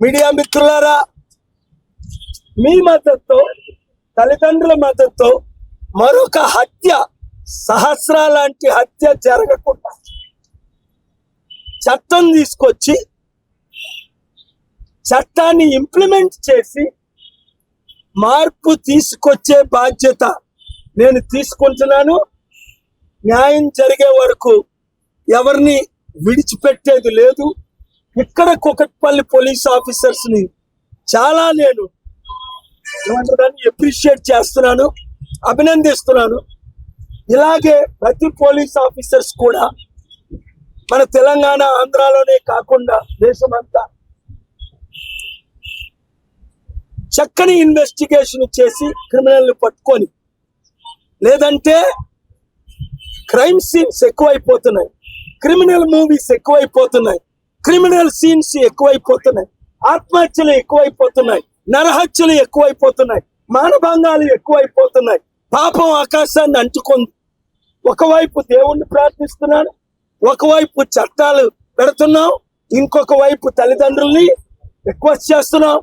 Media మిత్రులారా, మీ మద్దతుతో, తల్లిదండ్రుల మద్దతుతో మరొక హత్య, సహస్ర లాంటి హత్య జరగకుండా చట్టం తీసుకొచ్చి చట్టాన్ని ఇంప్లిమెంట్ చేసి మార్పు తీసుకొచ్చే బాధ్యత నేను తీసుకుంటున్నాను. న్యాయం జరిగే వరకు ఎవరిని విడిచిపెట్టేది లేదు. ఇక్కడ కుకట్పల్లి పోలీస్ ఆఫీసర్స్ ని చాలా నేను అప్రిషియేట్ చేస్తున్నాను, అభినందిస్తున్నాను. ఇలాగే ప్రతి పోలీస్ ఆఫీసర్స్ కూడా మన తెలంగాణ, ఆంధ్రాలోనే కాకుండా దేశమంతా చక్కని ఇన్వెస్టిగేషన్ చేసి క్రిమినల్ పట్టుకొని, లేదంటే క్రైమ్ సీన్స్ ఎక్కువైపోతున్నాయి, క్రిమినల్ మూవీస్ ఎక్కువైపోతున్నాయి, క్రిమినల్ సీన్స్ ఎక్కువైపోతున్నాయి, ఆత్మహత్యలు ఎక్కువైపోతున్నాయి, నరహత్యలు ఎక్కువైపోతున్నాయి, మానభంగాలు ఎక్కువైపోతున్నాయి. పాపం ఆకాశాన్ని అంటుకుంది. ఒకవైపు దేవుణ్ణి ప్రార్థిస్తున్నాను, ఒకవైపు చట్టాలు పెడుతున్నాం, ఇంకొక వైపు తల్లిదండ్రుల్ని రిక్వెస్ట్ చేస్తున్నాం,